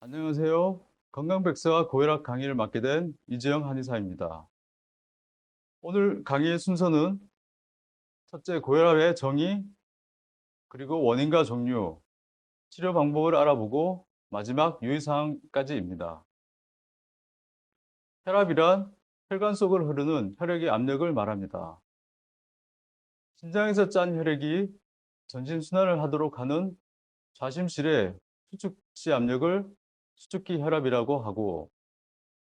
안녕하세요. 건강백서와 고혈압 강의를 맡게 된 이재영 한의사입니다. 오늘 강의의 순서는 첫째, 고혈압의 정의, 그리고 원인과 종류, 치료 방법을 알아보고 마지막 유의사항까지입니다. 혈압이란 혈관 속을 흐르는 혈액의 압력을 말합니다. 심장에서 짠 혈액이 전신 순환을 하도록 하는 좌심실의 수축시 압력을 수축기 혈압이라고 하고,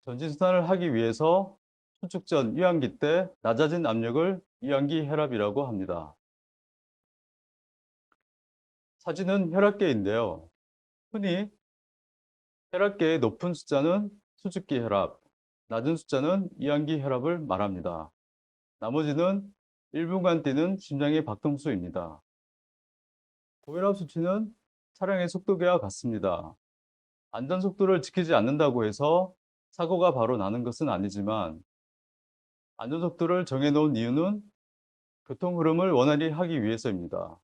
전진순환을 하기 위해서 수축 전 위환기 때 낮아진 압력을 위환기 혈압이라고 합니다. 사진은 혈압계인데요. 흔히 혈압계의 높은 숫자는 수축기 혈압, 낮은 숫자는 위환기 혈압을 말합니다. 나머지는 1분간 뛰는 심장의 박동수입니다. 고혈압 수치는 차량의 속도계와 같습니다. 안전속도를 지키지 않는다고 해서 사고가 바로 나는 것은 아니지만, 안전속도를 정해놓은 이유는 교통 흐름을 원활히 하기 위해서입니다.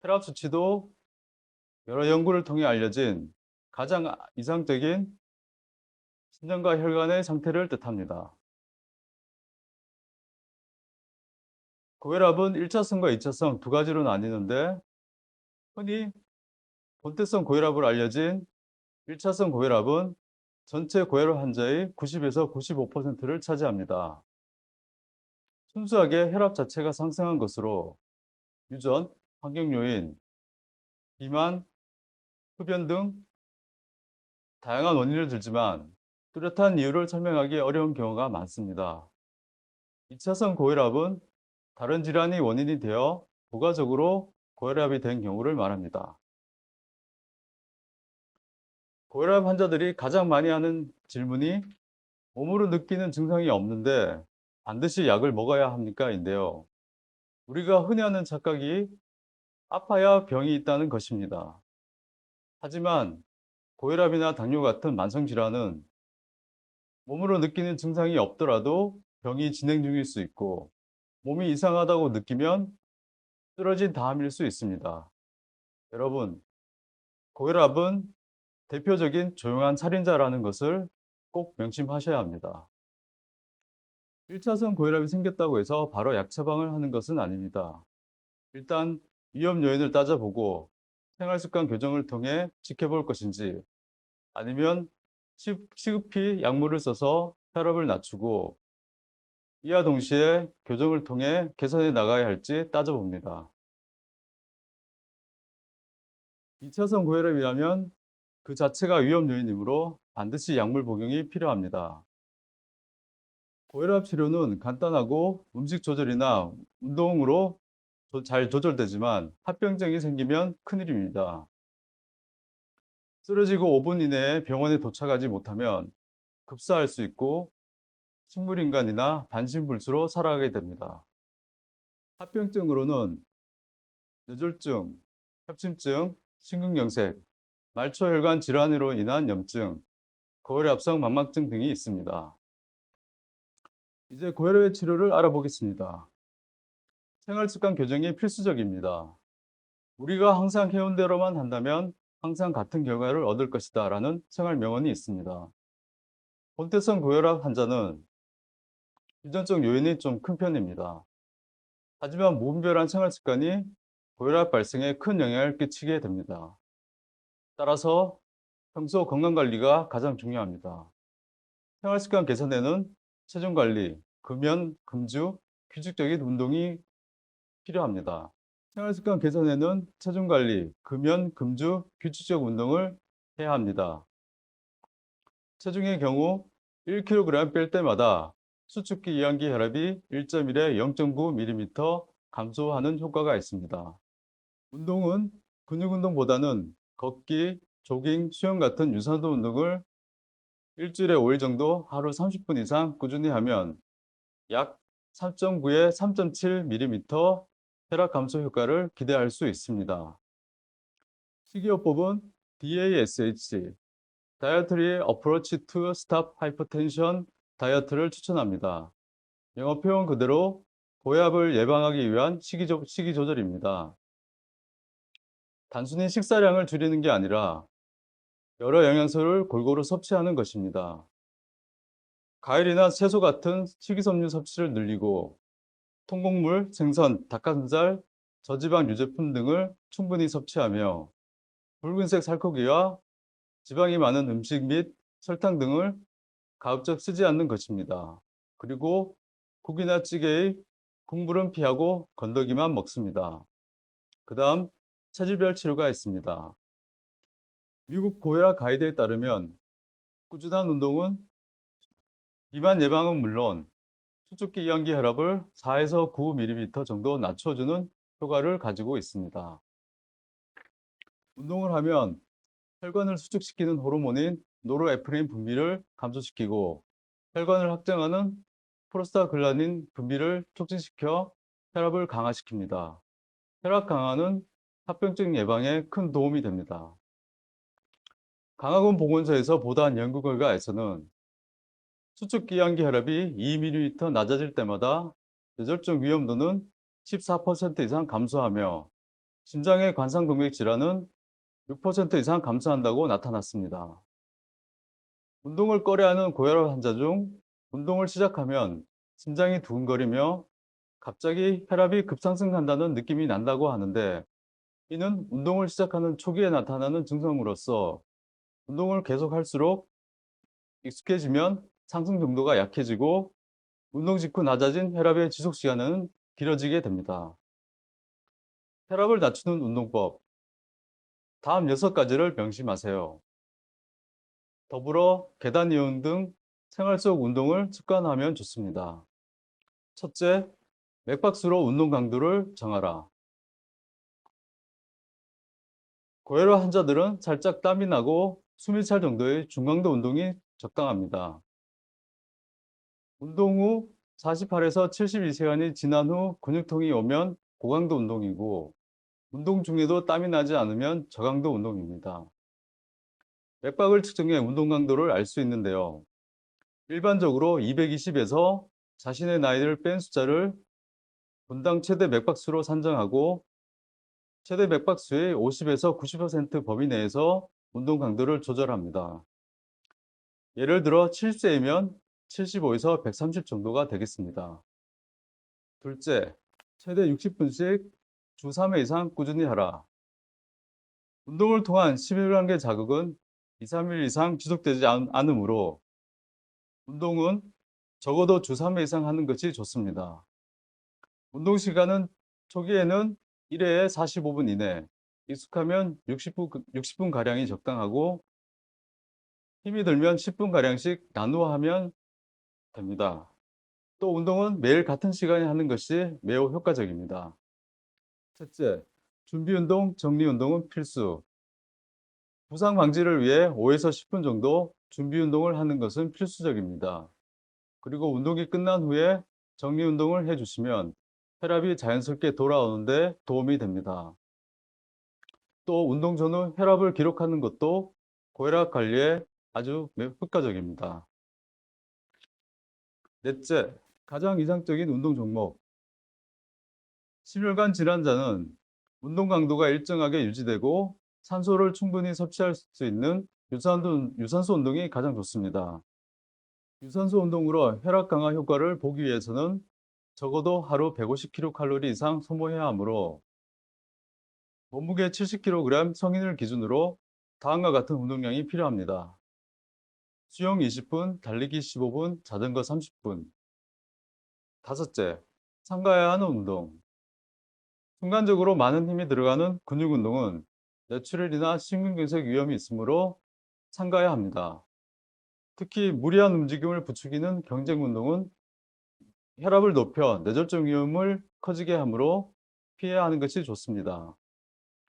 혈압 수치도 여러 연구를 통해 알려진 가장 이상적인 심장과 혈관의 상태를 뜻합니다. 고혈압은 1차성과 2차성 두 가지로 나뉘는데, 흔히 본태성 고혈압으로 알려진 1차성 고혈압은 전체 고혈압 환자의 90에서 95%를 차지합니다. 순수하게 혈압 자체가 상승한 것으로 유전, 환경 요인, 비만, 흡연 등 다양한 원인을 들지만 뚜렷한 이유를 설명하기 어려운 경우가 많습니다. 2차성 고혈압은 다른 질환이 원인이 되어 부가적으로 고혈압이 된 경우를 말합니다. 고혈압 환자들이 가장 많이 하는 질문이 몸으로 느끼는 증상이 없는데 반드시 약을 먹어야 합니까? 인데요. 우리가 흔히 하는 착각이 아파야 병이 있다는 것입니다. 하지만 고혈압이나 당뇨 같은 만성질환은 몸으로 느끼는 증상이 없더라도 병이 진행 중일 수 있고, 몸이 이상하다고 느끼면 쓰러진 다음일 수 있습니다. 여러분, 고혈압은 대표적인 조용한 살인자라는 것을 꼭 명심하셔야 합니다. 1차성 고혈압이 생겼다고 해서 바로 약 처방을 하는 것은 아닙니다. 일단 위험 요인을 따져보고 생활습관 교정을 통해 지켜볼 것인지, 아니면 시급히 약물을 써서 혈압을 낮추고 이와 동시에 교정을 통해 개선해 나가야 할지 따져봅니다. 2차성 고혈압이라면 그 자체가 위험 요인이므로 반드시 약물 복용이 필요합니다. 고혈압 치료는 간단하고 음식 조절이나 운동으로 잘 조절되지만 합병증이 생기면 큰일입니다. 쓰러지고 5분 이내에 병원에 도착하지 못하면 급사할 수 있고 식물인간이나 반신불수로 살아가게 됩니다. 합병증으로는 뇌졸중, 협심증, 심근경색, 말초혈관 질환으로 인한 염증, 고혈압성 망막증 등이 있습니다. 이제 고혈압의 치료를 알아보겠습니다. 생활습관 교정이 필수적입니다. 우리가 항상 해온 대로만 한다면 항상 같은 결과를 얻을 것이다 라는 생활 명언이 있습니다. 본태성 고혈압 환자는 유전적 요인이 좀 큰 편입니다. 하지만 무분별한 생활 습관이 고혈압 발생에 큰 영향을 끼치게 됩니다. 따라서 평소 건강 관리가 가장 중요합니다. 생활 습관 개선에는 체중 관리, 금연, 금주, 규칙적인 운동이 필요합니다. 생활 습관 개선에는 체중 관리, 금연, 금주, 규칙적 운동을 해야 합니다. 체중의 경우 1kg 뺄 때마다 수축기 이완기 혈압이 1.1에 0.9mm 감소하는 효과가 있습니다. 운동은 근육 운동보다는 걷기, 조깅, 수영 같은 유산소 운동을 일주일에 5일 정도 하루 30분 이상 꾸준히 하면 약 3.9에 3.7mm 혈압 감소 효과를 기대할 수 있습니다. 식이요법은 DASH, Dietary Approach to Stop Hypertension 다이어트를 추천합니다. 영어 표현 그대로 고혈압을 예방하기 위한 식이 조절입니다. 단순히 식사량을 줄이는 게 아니라 여러 영양소를 골고루 섭취하는 것입니다. 과일이나 채소 같은 식이섬유 섭취를 늘리고 통곡물, 생선, 닭가슴살, 저지방 유제품 등을 충분히 섭취하며 붉은색 살코기와 지방이 많은 음식 및 설탕 등을 가급적 쓰지 않는 것입니다. 그리고 국이나 찌개의 국물은 피하고 건더기만 먹습니다. 그 다음 체질별 치료가 있습니다. 미국 고혈압 가이드에 따르면 꾸준한 운동은 비만 예방은 물론 수축기 이완기 혈압을 4에서 9mm 정도 낮춰주는 효과를 가지고 있습니다. 운동을 하면 혈관을 수축시키는 호르몬인 노르에프린 분비를 감소시키고 혈관을 확장하는 프로스타글란딘 분비를 촉진시켜 혈압을 강화시킵니다. 혈압 강화는 합병증 예방에 큰 도움이 됩니다. 강화군 보건소에서 보도한 연구 결과에서는 수축기한기 혈압이 2mm 낮아질 때마다 뇌졸중 위험도는 14% 이상 감소하며 심장의 관상동맥 질환은 6% 이상 감소한다고 나타났습니다. 운동을 꺼려하는 고혈압 환자 중 운동을 시작하면 심장이 두근거리며 갑자기 혈압이 급상승한다는 느낌이 난다고 하는데 이는 운동을 시작하는 초기에 나타나는 증상으로서 운동을 계속할수록 익숙해지면 상승 정도가 약해지고 운동 직후 낮아진 혈압의 지속 시간은 길어지게 됩니다. 혈압을 낮추는 운동법. 다음 6가지를 명심하세요. 더불어 계단 이용 등 생활 속 운동을 습관화하면 좋습니다. 첫째, 맥박수로 운동 강도를 정하라. 고혈압 환자들은 살짝 땀이 나고 숨이 찰 정도의 중강도 운동이 적당합니다. 운동 후 48에서 72시간이 지난 후 근육통이 오면 고강도 운동이고 운동 중에도 땀이 나지 않으면 저강도 운동입니다. 맥박을 측정해 운동 강도를 알 수 있는데요. 일반적으로 220에서 자신의 나이를 뺀 숫자를 분당 최대 맥박수로 산정하고 최대 맥박수의 50에서 90% 범위 내에서 운동 강도를 조절합니다. 예를 들어 70세이면 75에서 130 정도가 되겠습니다. 둘째, 최대 60분씩 주 3회 이상 꾸준히 하라. 운동을 통한 심혈관계 자극은 2, 3일 이상 지속되지 않으므로 운동은 적어도 주 3회 이상 하는 것이 좋습니다. 운동 시간은 초기에는 1회에 45분 이내, 익숙하면 60분가량이 적당하고 힘이 들면 10분가량씩 나누어 하면 됩니다. 또 운동은 매일 같은 시간에 하는 것이 매우 효과적입니다. 첫째, 준비 운동, 정리 운동은 필수. 부상 방지를 위해 5에서 10분 정도 준비 운동을 하는 것은 필수적입니다. 그리고 운동이 끝난 후에 정리 운동을 해주시면 혈압이 자연스럽게 돌아오는데 도움이 됩니다. 또 운동 전후 혈압을 기록하는 것도 고혈압 관리에 아주 매우 효과적입니다. 넷째, 가장 이상적인 운동 종목. 심혈관 질환자는 운동 강도가 일정하게 유지되고 산소를 충분히 섭취할 수 있는 유산소 운동이 가장 좋습니다. 유산소 운동으로 혈압 강화 효과를 보기 위해서는 적어도 하루 150kcal 이상 소모해야 하므로 몸무게 70kg 성인을 기준으로 다음과 같은 운동량이 필요합니다. 수영 20분, 달리기 15분, 자전거 30분. 다섯째, 삼가해야 하는 운동. 순간적으로 많은 힘이 들어가는 근육 운동은 뇌출혈이나 심근경색 위험이 있으므로 삼가해야 합니다. 특히 무리한 움직임을 부추기는 경쟁 운동은 혈압을 높여 뇌졸중 위험을 커지게 하므로 피해야 하는 것이 좋습니다.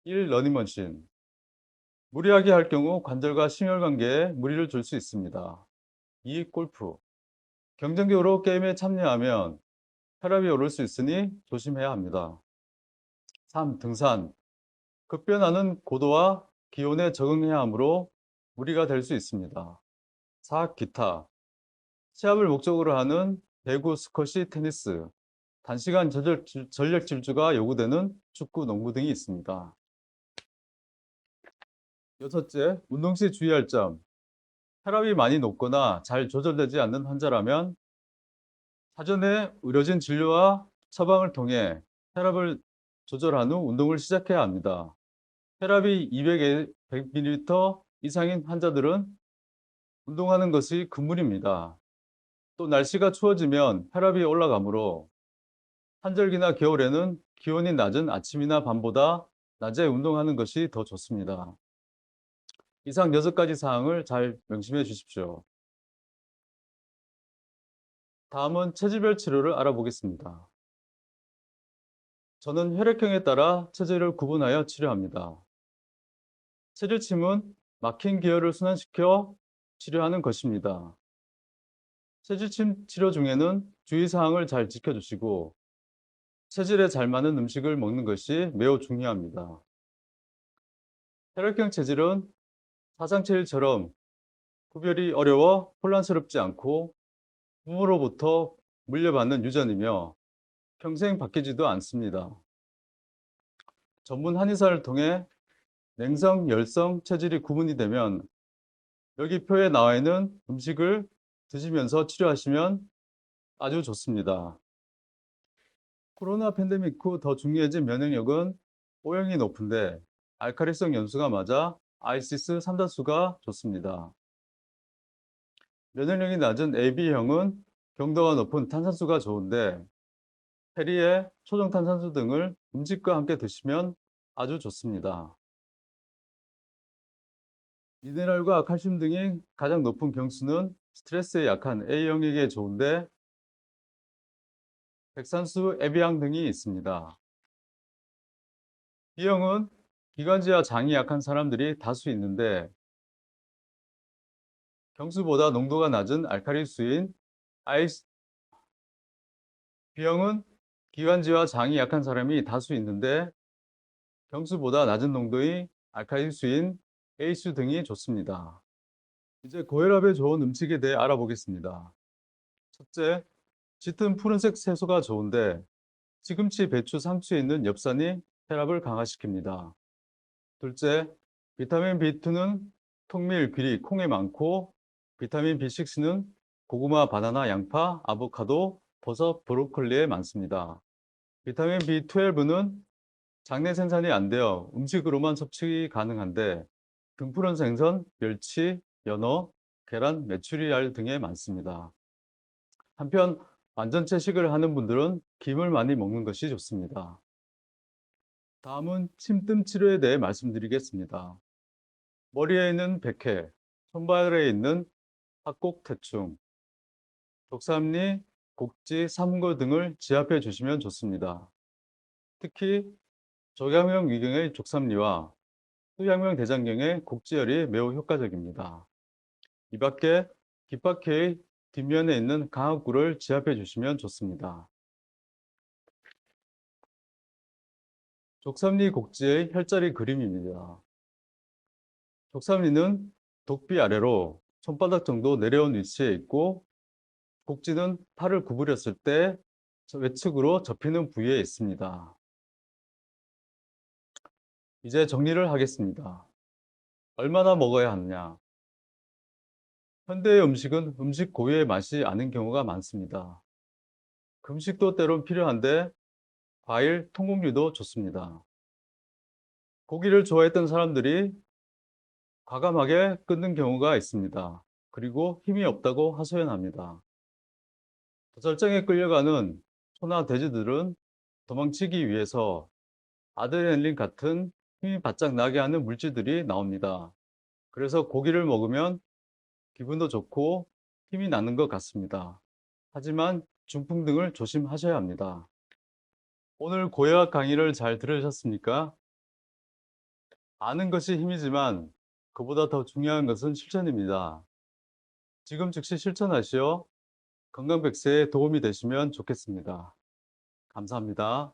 1. 러닝머신. 무리하게 할 경우 관절과 심혈관계에 무리를 줄 수 있습니다. 2. 골프. 경쟁적으로 게임에 참여하면 혈압이 오를 수 있으니 조심해야 합니다. 3. 등산. 급변하는 고도와 기온에 적응해야 하므로 무리가 될 수 있습니다. 4. 기타. 시합을 목적으로 하는 배구, 스쿼시, 테니스, 단시간 전력 질주가 요구되는 축구, 농구 등이 있습니다. 여섯째, 운동 시 주의할 점. 혈압이 많이 높거나 잘 조절되지 않는 환자라면 사전에 의료진 진료와 처방을 통해 혈압을 조절한 후 운동을 시작해야 합니다. 혈압이 200에 100ml 이상인 환자들은 운동하는 것이 금물입니다. 또 날씨가 추워지면 혈압이 올라가므로 한절기나 겨울에는 기온이 낮은 아침이나 밤보다 낮에 운동하는 것이 더 좋습니다. 이상 6가지 사항을 잘 명심해 주십시오. 다음은 체질별 치료를 알아보겠습니다. 저는 혈액형에 따라 체질을 구분하여 치료합니다. 체질침은 막힌 기혈을 순환시켜 치료하는 것입니다. 체질침 치료 중에는 주의사항을 잘 지켜주시고 체질에 잘 맞는 음식을 먹는 것이 매우 중요합니다. 혈액형 체질은 사상체질처럼 구별이 어려워 혼란스럽지 않고 부모로부터 물려받는 유전이며 평생 바뀌지도 않습니다. 전문 한의사를 통해 냉성, 열성 체질이 구분이 되면 여기 표에 나와 있는 음식을 드시면서 치료하시면 아주 좋습니다. 코로나 팬데믹 후 더 중요해진 면역력은 O형이 높은데 알칼리성 연수가 맞아 아이시스 3다수가 좋습니다. 면역력이 낮은 AB형은 경도가 높은 탄산수가 좋은데 페리에 초정탄산수 등을 음식과 함께 드시면 아주 좋습니다. 미네랄과 칼슘 등이 가장 높은 경수는 스트레스에 약한 A형에게 좋은데 백산수, 에비앙 등이 있습니다. B형은 기관지와 장이 약한 사람들이 다수 있는데 경수보다 농도가 낮은 알칼리수인 B형은 기관지와 장이 약한 사람이 다수 있는데 경수보다 낮은 농도의 알칼리수인 A수 등이 좋습니다. 이제 고혈압에 좋은 음식에 대해 알아보겠습니다. 첫째, 짙은 푸른색 채소가 좋은데 시금치, 배추, 상추에 있는 엽산이 혈압을 강화시킵니다. 둘째, 비타민 B2는 통밀, 귀리, 콩에 많고 비타민 B6는 고구마, 바나나, 양파, 아보카도, 버섯, 브로콜리에 많습니다. 비타민 B12는 장내 생산이 안 되어 음식으로만 섭취 가능한데 등푸른 생선, 멸치, 연어, 계란, 메추리알 등에 많습니다. 한편 완전체 식을 하는 분들은 김을 많이 먹는 것이 좋습니다. 다음은 침뜸 치료에 대해 말씀드리겠습니다. 머리에 있는 백해, 손발에 있는 합곡퇴충, 족삼리, 곡지, 삼고 등을 지압해 주시면 좋습니다. 특히 저경형 위경의 족삼리와 후양형 대장경의 곡지열이 매우 효과적입니다. 이 밖에 귓바퀴의 뒷면에 있는 강압구를 지압해 주시면 좋습니다. 족삼리 곡지의 혈자리 그림입니다. 족삼리는 독비 아래로 손바닥 정도 내려온 위치에 있고 곡지는 팔을 구부렸을 때 외측으로 접히는 부위에 있습니다. 이제 정리를 하겠습니다. 얼마나 먹어야 하느냐? 현대의 음식은 음식 고유의 맛이 아닌 경우가 많습니다. 금식도 때론 필요한데 과일, 통곡류도 좋습니다. 고기를 좋아했던 사람들이 과감하게 끊는 경우가 있습니다. 그리고 힘이 없다고 하소연합니다. 도살장에 끌려가는 소나 돼지들은 도망치기 위해서 아드레날린 같은 힘이 바짝 나게 하는 물질들이 나옵니다. 그래서 고기를 먹으면 기분도 좋고 힘이 나는 것 같습니다. 하지만 중풍 등을 조심하셔야 합니다. 오늘 고혈압 강의를 잘 들으셨습니까? 아는 것이 힘이지만 그보다 더 중요한 것은 실천입니다. 지금 즉시 실천하시어 건강 백세에 도움이 되시면 좋겠습니다. 감사합니다.